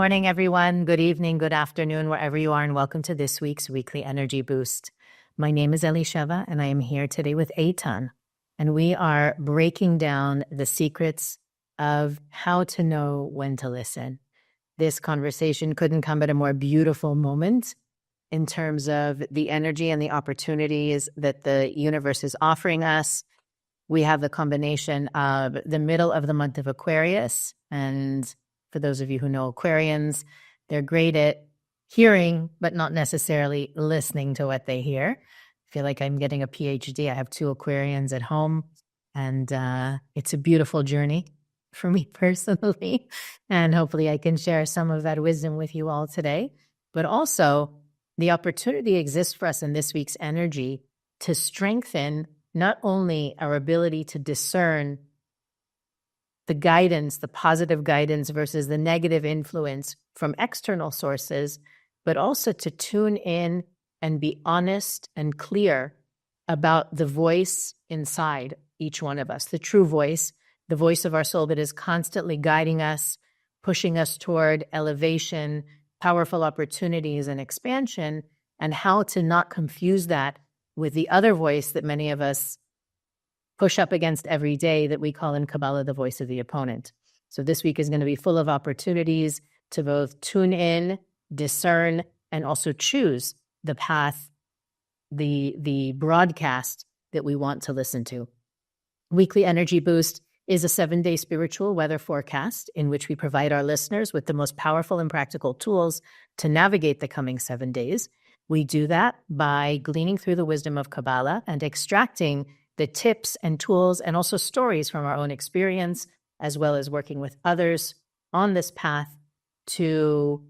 morning, everyone. Good evening, good afternoon, wherever you are, and welcome to this week's Weekly Energy Boost. My name is Elisheva, and I am here today with Eitan, and we are breaking down the secrets of how to know when to listen. This conversation couldn't come at a more beautiful moment in terms of the energy and the opportunities that the universe is offering us. We have the combination of the middle of the month of Aquarius, and for those of you who know Aquarians, they're great at hearing, but not necessarily listening to what they hear. I feel like I'm getting a PhD. I have 2 Aquarians at home, and it's a beautiful journey for me personally. And hopefully I can share some of that wisdom with you all today. But also, the opportunity exists for us in this week's energy to strengthen not only our ability to discern the guidance, the positive guidance versus the negative influence from external sources, but also to tune in and be honest and clear about the voice inside each one of us, the true voice, the voice of our soul that is constantly guiding us, pushing us toward elevation, powerful opportunities, and expansion, and how to not confuse that with the other voice that many of us push up against every day that we call in Kabbalah the voice of the opponent. So this week is going to be full of opportunities to both tune in, discern, and also choose the path, the broadcast that we want to listen to. Weekly Energy Boost is a 7-day spiritual weather forecast in which we provide our listeners with the most powerful and practical tools to navigate the coming 7 days. We do that by gleaning through the wisdom of Kabbalah and extracting the tips and tools and also stories from our own experience, as well as working with others on this path to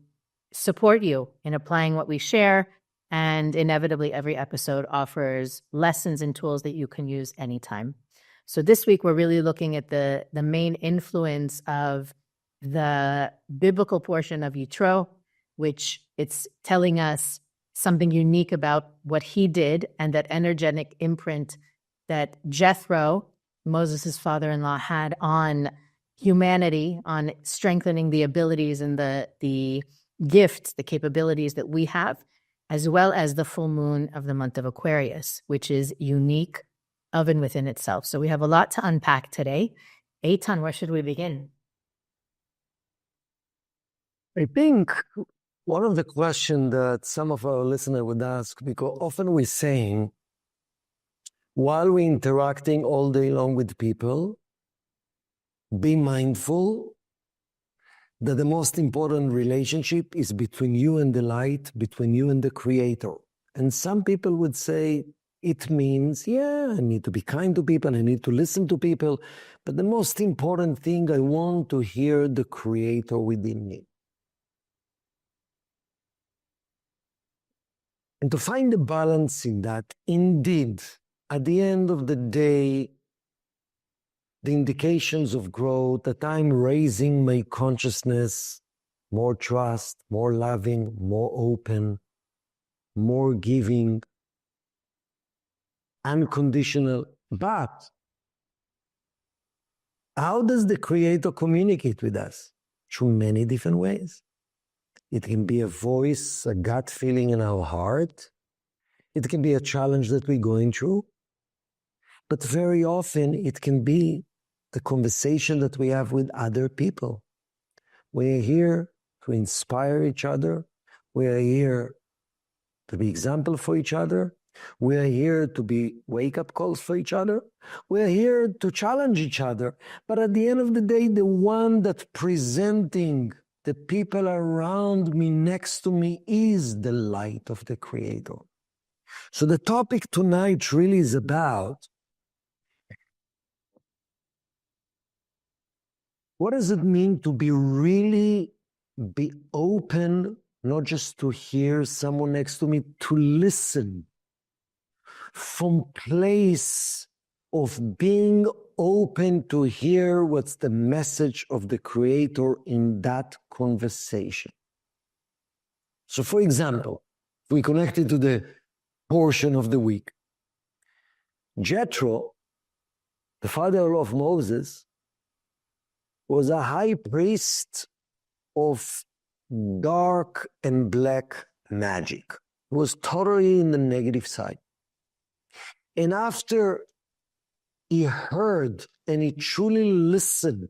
support you in applying what we share. And inevitably, every episode offers lessons and tools that you can use anytime. So this week, we're really looking at the main influence of the biblical portion of Yitro, which it's telling us something unique about what he did and that energetic imprint that Jethro, Moses' father-in-law, had on humanity, on strengthening the abilities and the gifts, the capabilities that we have, as well as the full moon of the month of Aquarius, which is unique of and within itself. So we have a lot to unpack today. Eitan, where should we begin? I think one of the questions that some of our listeners would ask, because often we're saying, while we're interacting all day long with people, be mindful that the most important relationship is between you and the light, between you and the Creator. And some people would say, it means, yeah, I need to be kind to people, I need to listen to people, but the most important thing, I want to hear the Creator within me. And to find the balance in that, indeed, at the end of the day, the indications of growth, that I'm raising my consciousness, more trust, more loving, more open, more giving, unconditional. But how does the Creator communicate with us? Through many different ways. It can be a voice, a gut feeling in our heart. It can be a challenge that we're going through. But very often it can be the conversation that we have with other people. We're here to inspire each other. We're here to be example for each other. We're here to be wake-up calls for each other. We're here to challenge each other. But at the end of the day, the one that's presenting the people around me, next to me, is the light of the Creator. So the topic tonight really is about what does it mean to be open, not just to hear someone next to me, to listen from place of being open to hear what's the message of the Creator in that conversation. So for example, if we connect it to the portion of the week, Jethro, the father of Moses, was a high priest of dark and black magic. It was totally in the negative side. And after he heard and he truly listened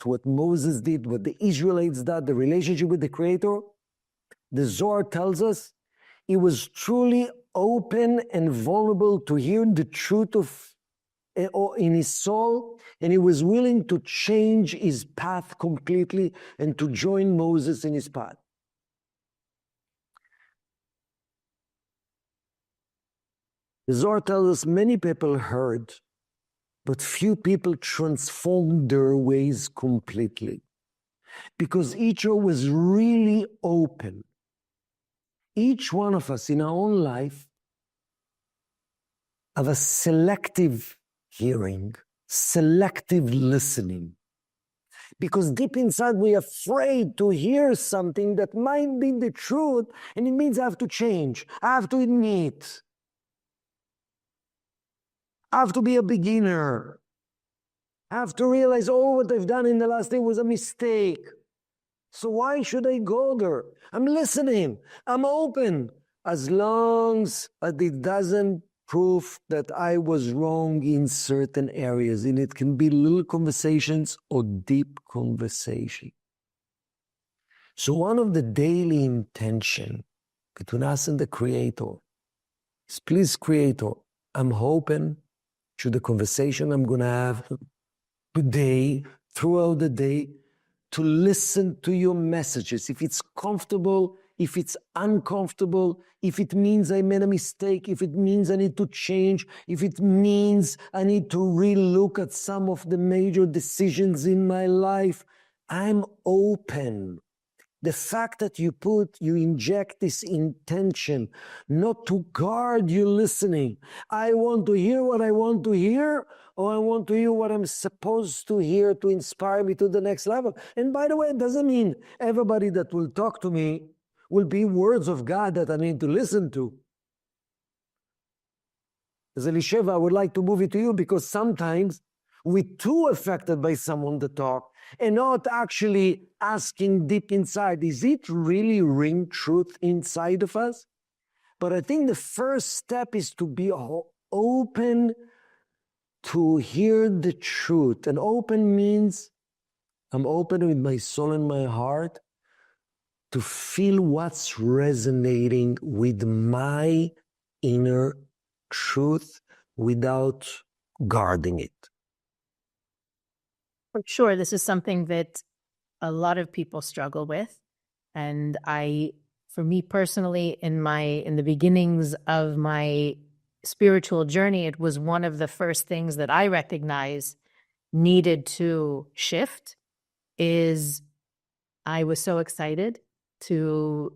to what Moses did, what the Israelites did, the relationship with the Creator, the Zohar tells us he was truly open and vulnerable to hear the truth of in his soul, and he was willing to change his path completely and to join Moses in his path. The Zohar tells us many people heard, but few people transformed their ways completely, because each one was really open. Each one of us in our own life have a selective hearing, selective listening. Because deep inside we're afraid to hear something that might be the truth, and it means I have to change. I have to admit. I have to be a beginner. I have to realize, what I've done in the last day was a mistake. So why should I go there? I'm listening. I'm open. As long as it doesn't prove that I was wrong in certain areas. And it can be little conversations or deep conversation. So one of the daily intention between us and the Creator is, please, Creator, I'm open to the conversation I'm going to have today, throughout the day, to listen to your messages. If it's comfortable, if it's uncomfortable, if it means I made a mistake, if it means I need to change, if it means I need to relook at some of the major decisions in my life, I'm open. The fact that you inject this intention, not to guard you listening. I want to hear what I want to hear, or I want to hear what I'm supposed to hear to inspire me to the next level. And by the way, it doesn't mean everybody that will talk to me will be words of God that I need to listen to. As Elisheva, I would like to move it to you, because sometimes we're too affected by someone that talk and not actually asking deep inside, is it really ring truth inside of us? But I think the first step is to be open to hear the truth. And open means I'm open with my soul and my heart to feel what's resonating with my inner truth without guarding it. For sure, this is something that a lot of people struggle with. And for me personally, in the beginnings of my spiritual journey, it was one of the first things that I recognized needed to shift. Is I was so excited to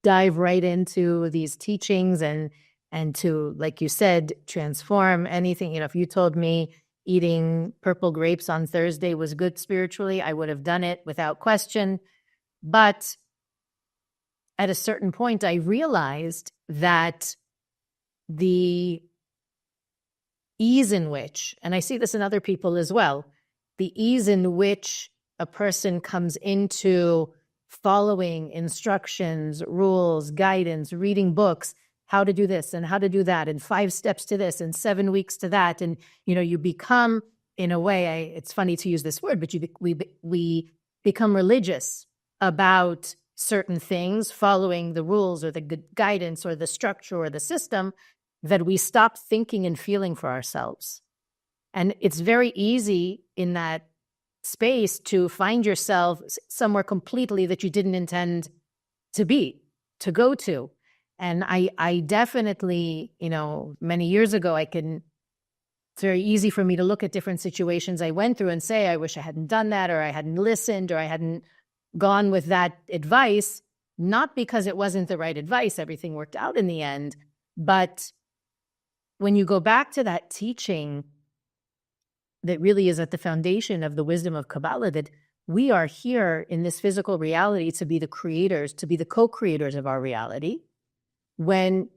dive right into these teachings and to, like you said, transform anything. If you told me eating purple grapes on Thursday was good spiritually, I would have done it without question. But at a certain point, I realized that the ease in which, and I see this in other people as well, the ease in which a person comes into following instructions, rules, guidance, reading books, how to do this and how to do that, and 5 steps to this and 7 weeks to that. And, you become, in a way, it's funny to use this word, but we become religious about certain things, following the rules or the guidance or the structure or the system, that we stop thinking and feeling for ourselves. And it's very easy in that space to find yourself somewhere completely that you didn't intend to go to. And I definitely, many years ago, it's very easy for me to look at different situations I went through and say, I wish I hadn't done that, or I hadn't listened, or I hadn't gone with that advice, not because it wasn't the right advice. Everything worked out in the end. But when you go back to that teaching that really is at the foundation of the wisdom of Kabbalah, that we are here in this physical reality to be the creators, to be the co-creators of our reality, when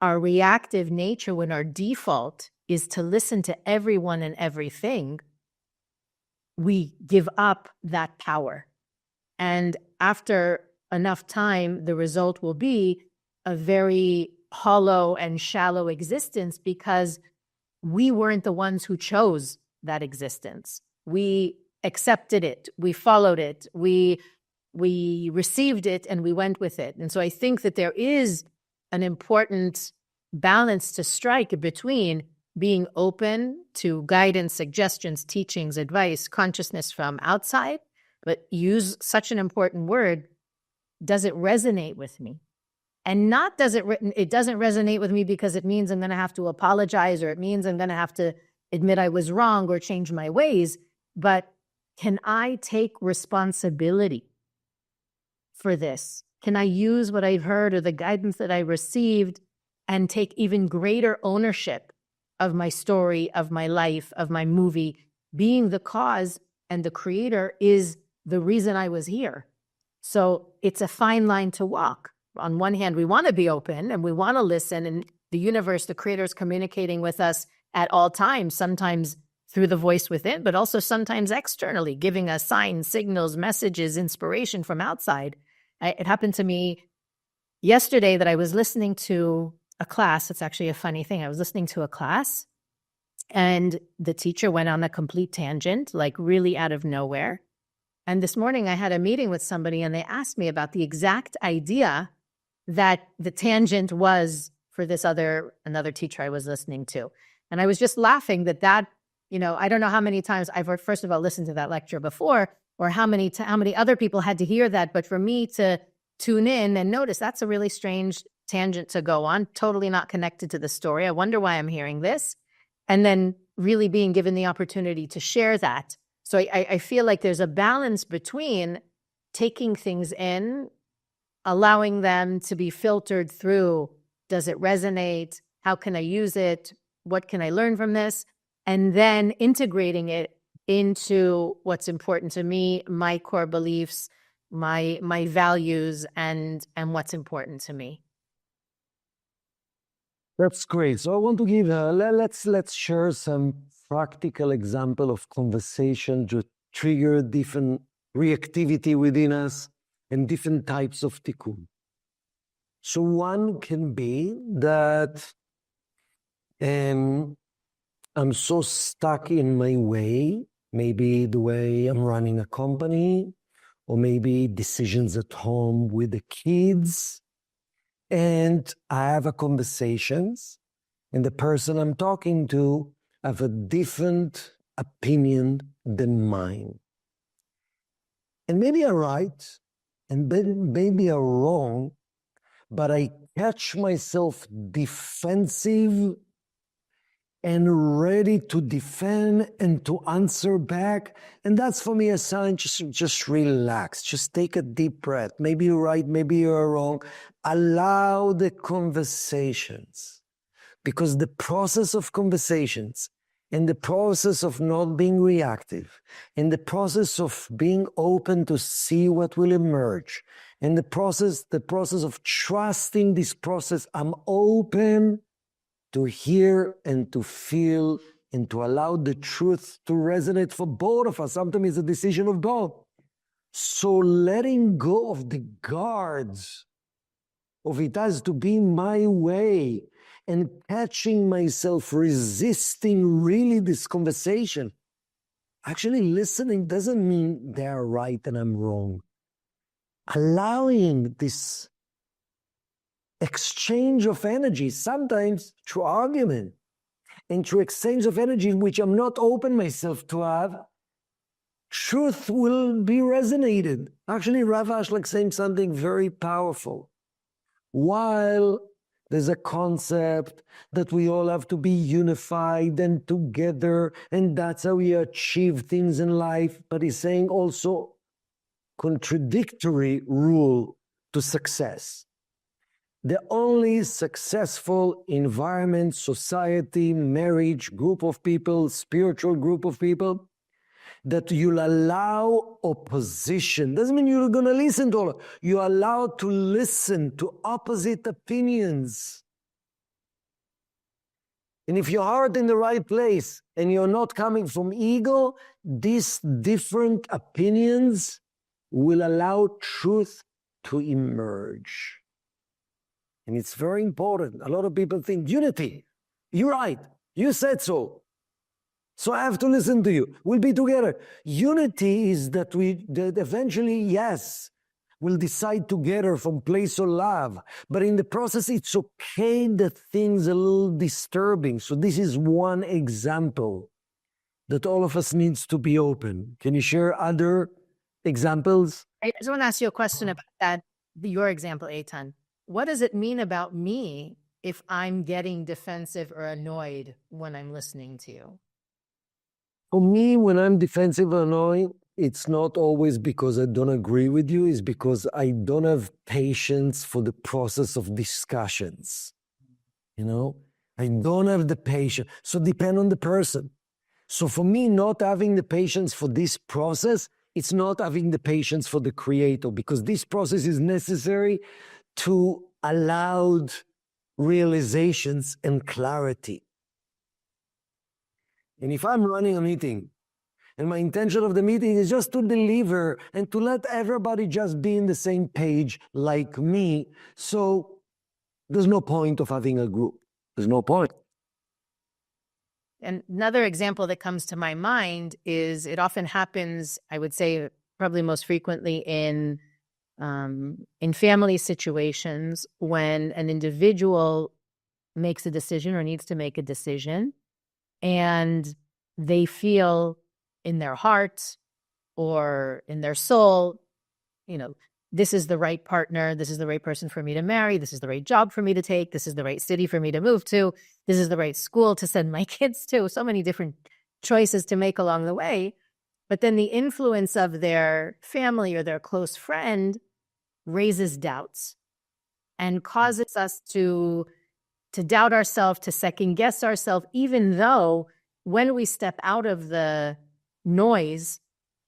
our reactive nature, when our default is to listen to everyone and everything, we give up that power. And after enough time, the result will be a very hollow and shallow existence because we weren't the ones who chose that existence. We accepted it. We followed it. We received it and we went with it. And so I think that there is an important balance to strike between being open to guidance, suggestions, teachings, advice, consciousness from outside, but use such an important word. Does it resonate with me? And not it doesn't resonate with me because it means I'm going to have to apologize or it means I'm going to have to admit I was wrong or change my ways. But can I take responsibility for this? Can I use what I've heard or the guidance that I received and take even greater ownership of my story, of my life, of my movie? Being the cause and the creator is the reason I was here. So it's a fine line to walk. On one hand, we want to be open and we want to listen, and the universe, the creator, is communicating with us at all times, sometimes through the voice within, but also sometimes externally, giving us signs, signals, messages, inspiration from outside. It happened to me yesterday that I was listening to a class. It's actually a funny thing. I was listening to a class and the teacher went on a complete tangent, like really out of nowhere. And this morning I had a meeting with somebody and they asked me about the exact idea that the tangent was for this another teacher I was listening to. And I was just laughing that, I don't know how many times I've heard, first of all, listened to that lecture before, or how many other people had to hear that. But for me to tune in and notice that's a really strange tangent to go on, totally not connected to the story. I wonder why I'm hearing this. And then really being given the opportunity to share that. So I feel like there's a balance between taking things in, allowing them to be filtered through. Does it resonate? How can I use it? What can I learn from this? And then integrating it into what's important to me, my core beliefs, my values, and what's important to me. That's great. So I want to give let's share some practical example of conversation to trigger different reactivity within us and different types of tikkun. So one can be that I'm so stuck in my way, maybe the way I'm running a company, or maybe decisions at home with the kids, and I have a conversations, and the person I'm talking to have a different opinion than mine. And maybe I'm right, and maybe I'm wrong, but I catch myself defensive and ready to defend and to answer back. And that's for me a sign, just relax, just take a deep breath. Maybe you're right, maybe you're wrong. Allow the conversations, because the process of conversations and the process of not being reactive and the process of being open to see what will emerge and the process of trusting this process, I'm open to hear and to feel and to allow the truth to resonate for both of us. Sometimes it's a decision of both. So letting go of the guards of it has to be my way and catching myself resisting really this conversation. Actually, listening doesn't mean they're right and I'm wrong. Allowing this exchange of energy, sometimes through argument and through exchange of energy, which I'm not open myself to have, truth will be resonated. Actually, Rav Ashlag saying something very powerful. While there's a concept that we all have to be unified and together, and that's how we achieve things in life, but he's saying also contradictory rule to success. The only successful environment, society, marriage, group of people, spiritual group of people, that you'll allow opposition. Doesn't mean you're going to listen to all. You're allowed to listen to opposite opinions. And if your heart in the right place and you're not coming from ego, these different opinions will allow truth to emerge. And it's very important. A lot of people think unity. You're right. You said so. So I have to listen to you. We'll be together. Unity is that eventually, yes, we'll decide together from place of love. But in the process, it's okay that things are a little disturbing. So this is one example that all of us needs to be open. Can you share other examples? I just want to ask you a question about that, your example, Eitan. What does it mean about me if I'm getting defensive or annoyed when I'm listening to you? For me, when I'm defensive or annoyed, it's not always because I don't agree with you, it's because I don't have patience for the process of discussions. You know, I don't have the patience. So depend on the person. So for me, not having the patience for this process, it's not having the patience for the creator, because this process is necessary to allow realizations and clarity. And if I'm running a meeting and my intention of the meeting is just to deliver and to let everybody just be in the same page like me, so there's no point of having a group. There's no point. And another example that comes to my mind is it often happens, I would say probably most frequently in family situations when an individual makes a decision or needs to make a decision, and they feel in their heart or in their soul, you know, this is the right partner, this is the right person for me to marry, this is the right job for me to take, this is the right city for me to move to, this is the right school to send my kids to, so many different choices to make along the way. But then the influence of their family or their close friend raises doubts and causes us to doubt ourselves, to second guess ourselves, even though when we step out of the noise,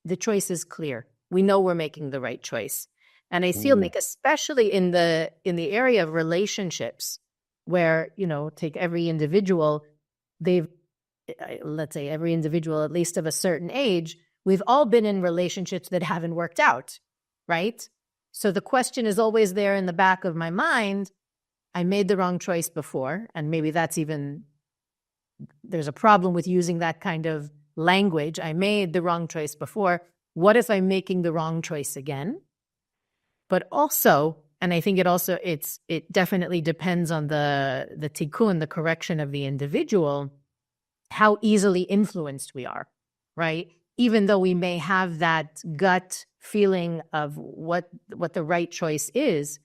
the choice is clear. We know we're making the right choice. And I feel like, especially in the area of relationships, where, you know, take every individual, let's say every individual, at least of a certain age, we've all been in relationships that haven't worked out, right? So the question is always there in the back of my mind. I made the wrong choice before, and maybe that's even, there's a problem with using that kind of language. I made the wrong choice before. What if I'm making the wrong choice again? But also, and I think it definitely depends on the tikkun, the correction of the individual, how easily influenced we are, right? Even though we may have that gut feeling of what the right choice is,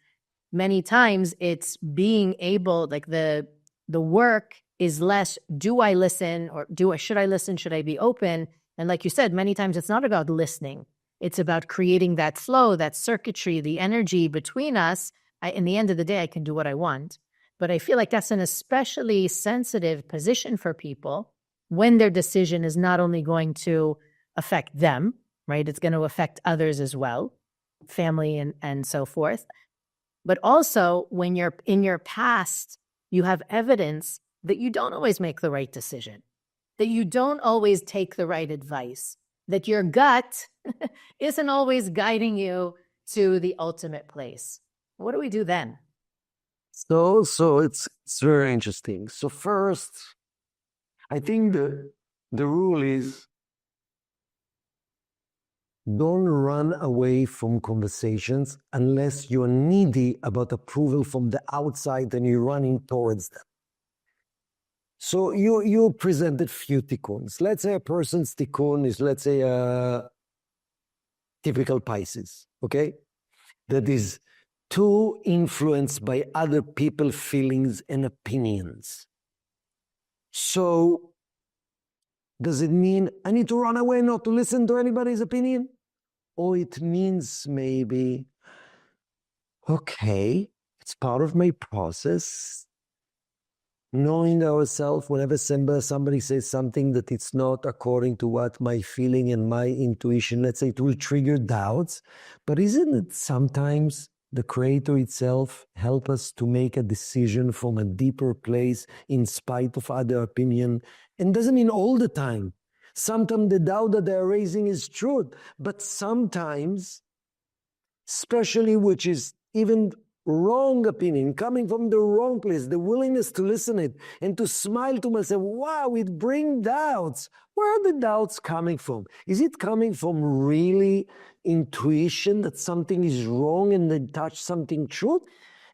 many times it's being able, like the work is less, do I listen or should I listen? Should I be open? And like you said, many times it's not about listening. It's about creating that flow, that circuitry, the energy between us. In the end of the day, I can do what I want. But I feel like that's an especially sensitive position for people when their decision is not only going to affect them, right? It's going to affect others as well, family and so forth. But also when you're in your past, you have evidence that you don't always make the right decision, that you don't always take the right advice, that your gut isn't always guiding you to the ultimate place. What do we do then? So it's very interesting. So first, I think the rule is don't run away from conversations unless you're needy about approval from the outside and you're running towards them. So you presented few tikkuns. Let's say a person's tikkun is, let's say, a typical Pisces, okay? That is too influenced by other people's feelings and opinions. So does it mean I need to run away, not to listen to anybody's opinion? Or it means maybe, okay, it's part of my process. Knowing ourselves, whenever somebody says something that it's not according to what my feeling and my intuition, let's say, it will trigger doubts. But isn't it sometimes the Creator itself help us to make a decision from a deeper place in spite of other opinion? And doesn't mean all the time. Sometimes the doubt that they're raising is truth, but sometimes especially which is even wrong opinion, coming from the wrong place, the willingness to listen it and to smile to myself, wow, it brings doubts. Where are the doubts coming from? Is it coming from really intuition that something is wrong and then touch something truth?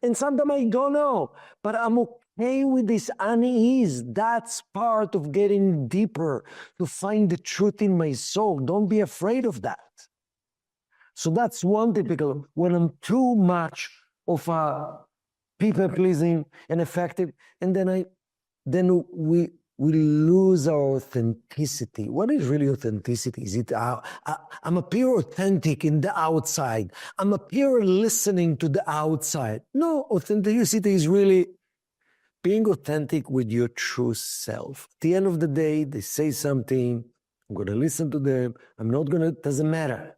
And sometimes I don't know, but I'm okay with this unease. That's part of getting deeper to find the truth in my soul. Don't be afraid of that. So that's one typical, when I'm too much of a people pleasing and effective, and then we lose our authenticity. What is really authenticity? Is it I'm appear authentic in the outside? I'm appear listening to the outside? No, authenticity is really being authentic with your true self. At the end of the day, they say something, I'm going to listen to them. I'm not going to, doesn't matter.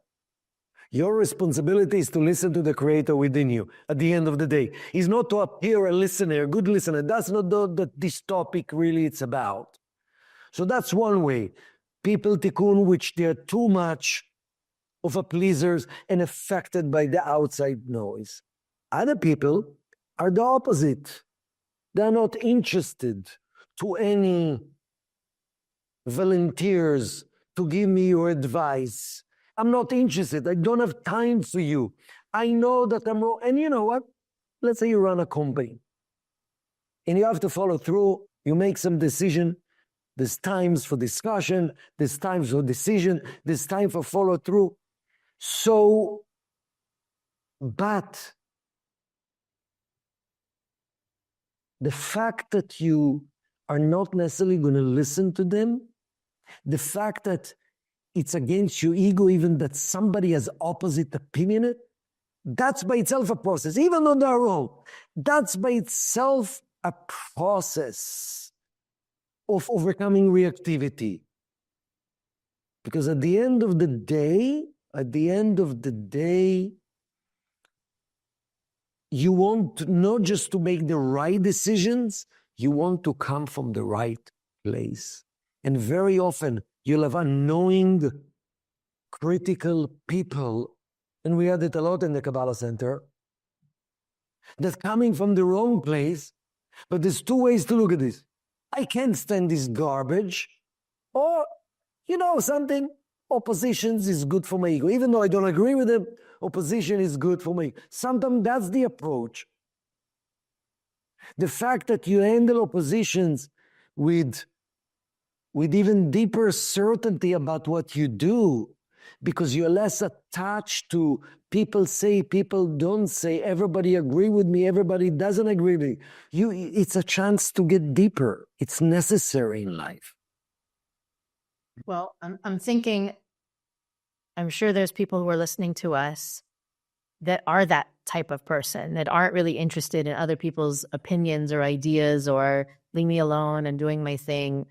Your responsibility is to listen to the Creator within you at the end of the day. It's not to appear a listener, a good listener. That's not what this topic really it's about. So that's one way. People tikkun, which they're too much of a pleasers and affected by the outside noise. Other people are the opposite. They're not interested to any volunteers to give me your advice. I'm not interested. I don't have time for you. I know that I'm wrong. And you know what? Let's say you run a company and you have to follow through. You make some decision. There's times for discussion. There's times for decision. There's time for follow through. So, but the fact that you are not necessarily going to listen to them, the fact that it's against your ego, even that somebody has opposite opinion, that's by itself a process, even though they're wrong. That's by itself a process of overcoming reactivity. Because at the end of the day, you want not just to make the right decisions, you want to come from the right place. And very often, you'll have unknowing, critical people, and we had it a lot in the Kabbalah Centre, that coming from the wrong place, but there's two ways to look at this. I can't stand this garbage, or, you know something, oppositions is good for my ego. Even though I don't agree with them, opposition is good for me. Sometimes that's the approach. The fact that you handle oppositions with even deeper certainty about what you do, because you're less attached to people say, people don't say, everybody agree with me, everybody doesn't agree with me. It's a chance to get deeper. It's necessary in life. Well, I'm thinking, I'm sure there's people who are listening to us that are that type of person, that aren't really interested in other people's opinions or ideas or leave me alone and doing my thing.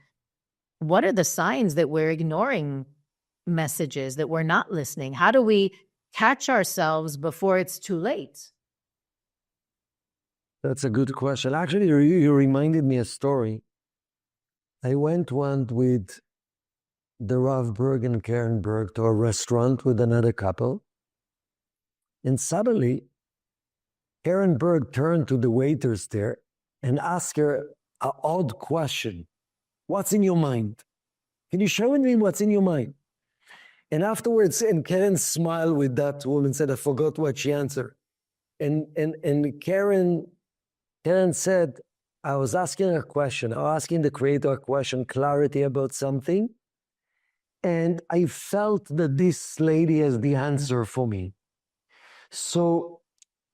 What are the signs that we're ignoring messages, that we're not listening? How do we catch ourselves before it's too late? That's a good question. Actually, you reminded me a story. I went once with the Rav Berg and Karen Berg to a restaurant with another couple. And suddenly, Karen Berg turned to the waiters there and asked her an odd question. What's in your mind? Can you show me what's in your mind? And afterwards, and Karen smiled with that woman and said, I forgot what she answered. And Karen said, I was asking a question. I was asking the Creator a question, clarity about something. And I felt that this lady has the answer for me. So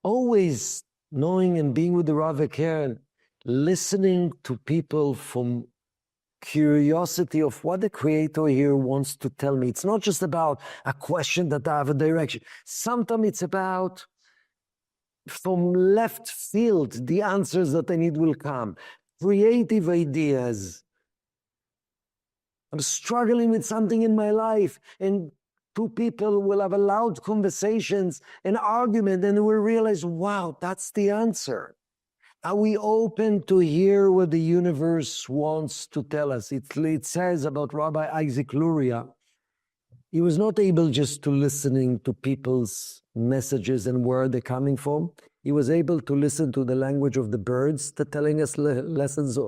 always knowing and being with the Rav Karen, listening to people from curiosity of what the Creator here wants to tell me. It's not just about a question that I have a direction. Sometimes it's about from left field, the answers that I need will come. Creative ideas. I'm struggling with something in my life, and two people will have a loud conversations, an argument, and we'll realize, wow, that's the answer. Are we open to hear what the universe wants to tell us? It says about Rabbi Isaac Luria He was not able just to listening to people's messages and where they're coming from. He was able to listen to the language of the birds that telling us lessons.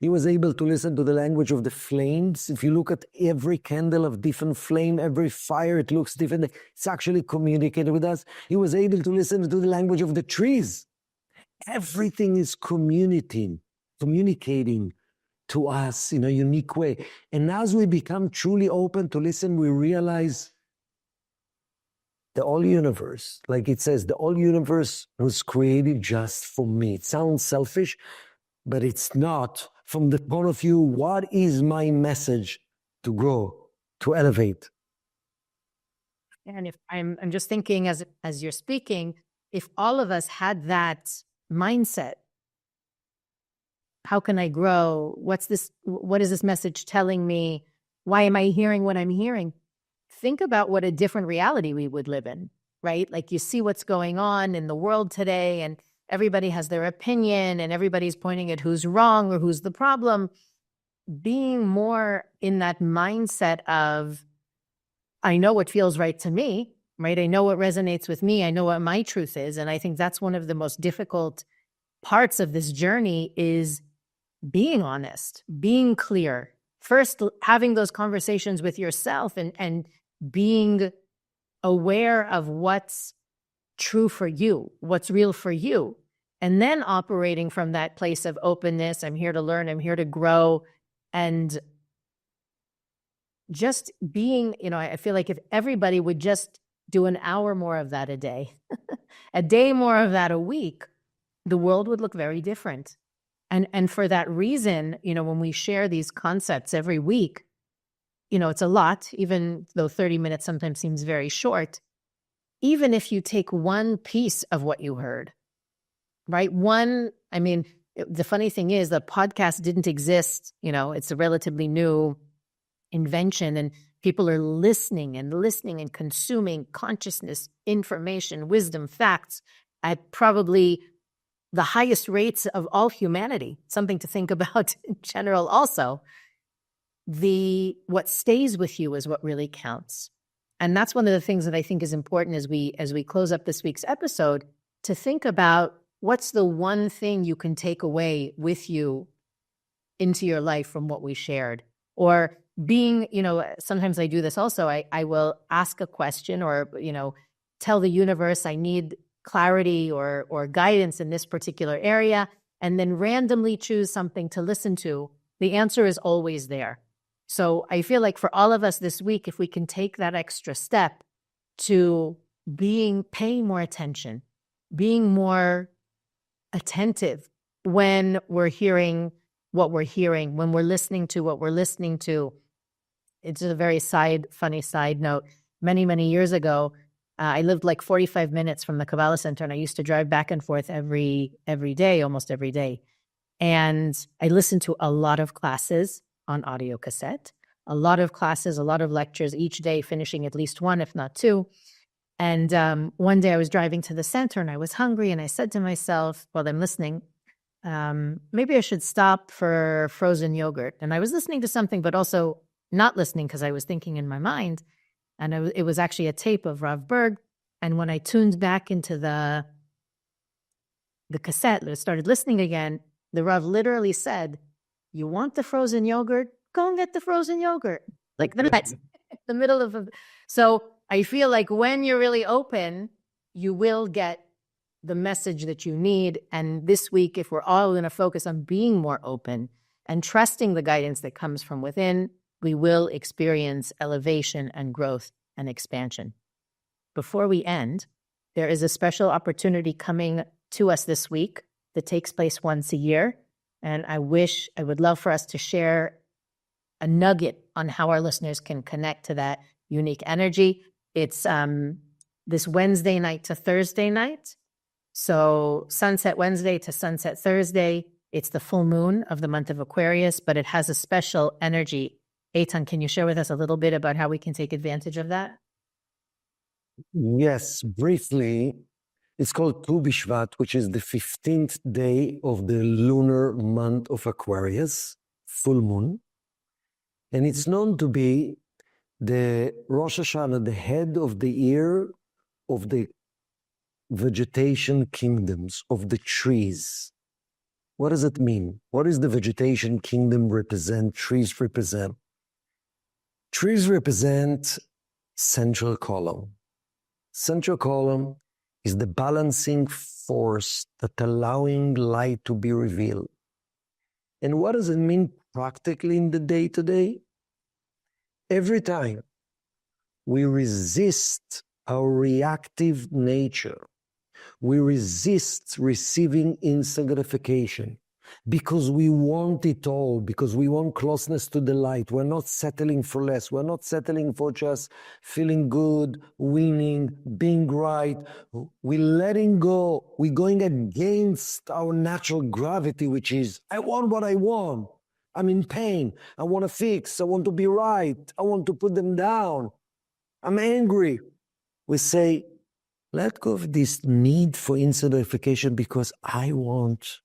He was able to listen to the language of the flames. If you look at every candle of different flame, every fire, it looks different. It's actually communicating with us. He was able to listen to the language of the trees. Everything is communicating to us in a unique way. And as we become truly open to listen, we realize the whole universe, like it says, the whole universe was created just for me. It sounds selfish, but it's not. From the point of view, what is my message to grow, to elevate? And if I'm just thinking as you're speaking, if all of us had that mindset, how can I grow? What is this message telling me? Why am I hearing what I'm hearing? Think about what a different reality we would live in, right? Like you see what's going on in the world today, and everybody has their opinion and everybody's pointing at who's wrong or who's the problem. Being more in that mindset of, I know what feels right to me, right? I know what resonates with me. I know what my truth is. And I think that's one of the most difficult parts of this journey is being honest, being clear. First, having those conversations with yourself and being aware of what's true for you, what's real for you, and then operating from that place of openness. I'm here to learn, I'm here to grow, and just being, I feel like if everybody would just do an hour more of that a day, a day more of that a week, the world would look very different. And for that reason, when we share these concepts every week, it's a lot, even though 30 minutes sometimes seems very short. Even if you take one piece of what you heard, right? The funny thing is the podcast didn't exist. It's a relatively new invention, and people are listening and consuming consciousness, information, wisdom, facts at probably the highest rates of all humanity. Something to think about in general also. What stays with you is what really counts. And that's one of the things that I think is important as we close up this week's episode, to think about what's the one thing you can take away with you into your life from what we shared. Or being, sometimes I do this also. I will ask a question or, tell the universe I need clarity or guidance in this particular area, and then randomly choose something to listen to. The answer is always there. So I feel like for all of us this week, if we can take that extra step to paying more attention, being more attentive when we're hearing what we're hearing, when we're listening to what we're listening to. It's a very funny side note. Many, many years ago, I lived like 45 minutes from the Kabbalah Centre, and I used to drive back and forth every day, almost every day. And I listened to a lot of classes on audio cassette, a lot of classes, a lot of lectures each day, finishing at least one, if not two. And one day I was driving to the center and I was hungry, and I said to myself, while I'm listening, maybe I should stop for frozen yogurt. And I was listening to something, but also not listening because I was thinking in my mind. And it was actually a tape of Rav Berg. And when I tuned back into the cassette, I started listening again, the Rav literally said, "You want the frozen yogurt? Go and get the frozen yogurt." Like that's the middle of So I feel like when you're really open, you will get the message that you need. And this week, if we're all going to focus on being more open and trusting the guidance that comes from within, we will experience elevation and growth and expansion. Before we end, there is a special opportunity coming to us this week that takes place once a year. And I would love for us to share a nugget on how our listeners can connect to that unique energy. It's this Wednesday night to Thursday night. So sunset Wednesday to sunset Thursday. It's the full moon of the month of Aquarius, but it has a special energy. Eitan, can you share with us a little bit about how we can take advantage of that? Yes, briefly. It's called Tu B'Shvat, which is the 15th day of the lunar month of Aquarius, full moon. And it's known to be The Rosh Hashanah, the head of the year of the vegetation kingdoms, of the trees. What does it mean? What does the vegetation kingdom represent? Trees represent? Trees represent central column. Central column is the balancing force that allowing light to be revealed. And what does it mean practically in the day-to-day? Every time we resist our reactive nature, we resist receiving instant gratification because we want it all, because we want closeness to the light. We're not settling for less. We're not settling for just feeling good, winning, being right. We're letting go. We're going against our natural gravity, which is, I want what I want. I'm in pain. I want to fix. I want to be right. I want to put them down. I'm angry. We say, let go of this need for instant gratification because I want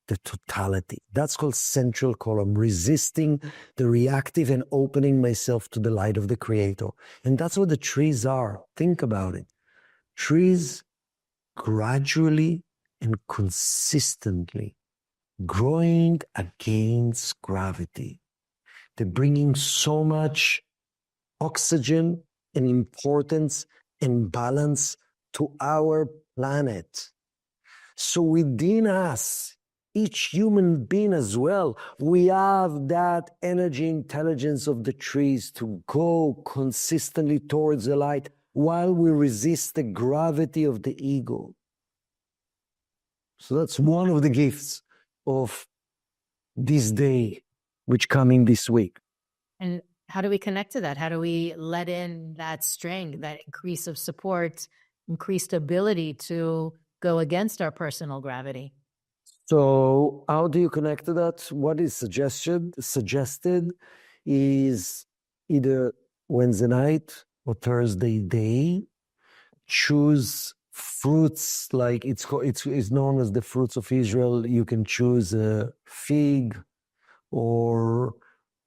the totality. That's called central column, resisting the reactive and opening myself to the light of the Creator. And that's what the trees are. Think about it. Trees gradually and consistently growing against gravity. They're bringing so much oxygen and importance and balance to our planet. So within us, each human being as well, we have that energy intelligence of the trees to go consistently towards the light while we resist the gravity of the ego. So that's one of the gifts of this day, which coming this week. And how do we connect to that? How do we let in that strength, that increase of support, increased ability to go against our personal gravity? So how do you connect to that? What is suggested is either Wednesday night or Thursday day, choose fruits like it's known as the fruits of Israel. You can choose a fig or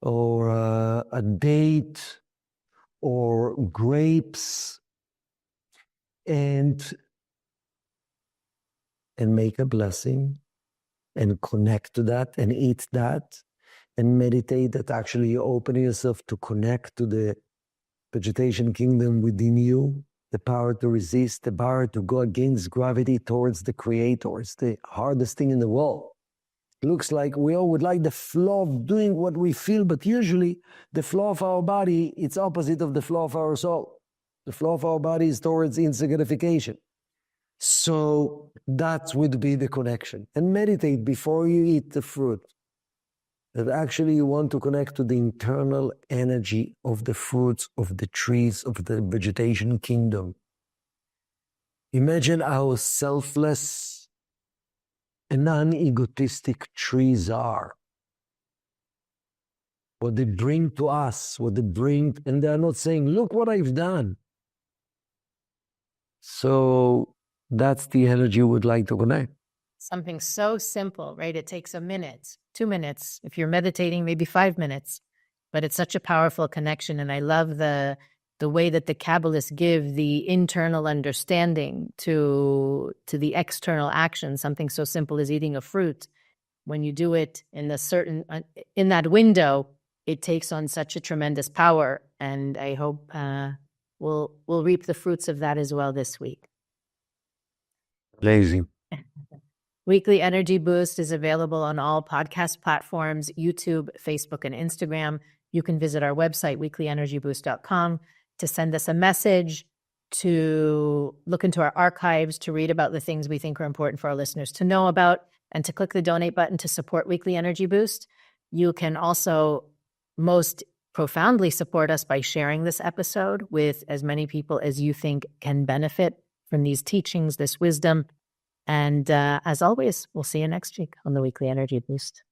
a date or grapes and make a blessing and connect to that and eat that and meditate that actually you open yourself to connect to the vegetation kingdom within you, the power to resist, the power to go against gravity towards the Creator. It's the hardest thing in the world. It looks like we all would like the flow of doing what we feel, but usually the flow of our body, it's opposite of the flow of our soul. The flow of our body is towards instant gratification. So that would be the connection. And meditate before you eat the fruit. That actually you want to connect to the internal energy of the fruits, of the trees, of the vegetation kingdom. Imagine how selfless and non-egotistic trees are. What they bring to us, and they're not saying, look what I've done. So that's the energy we would like to connect. Something so simple, right? It takes a minute, 2 minutes. If you're meditating, maybe 5 minutes. But it's such a powerful connection. And I love the way that the Kabbalists give the internal understanding to the external action. Something so simple as eating a fruit. When you do it in that window, it takes on such a tremendous power. And I hope we'll reap the fruits of that as well this week. Lazy. Weekly Energy Boost is available on all podcast platforms, YouTube, Facebook, and Instagram. You can visit our website, weeklyenergyboost.com, to send us a message, to look into our archives, to read about the things we think are important for our listeners to know about, and to click the donate button to support Weekly Energy Boost. You can also most profoundly support us by sharing this episode with as many people as you think can benefit from these teachings, this wisdom. And as always, we'll see you next week on the Weekly Energy Boost.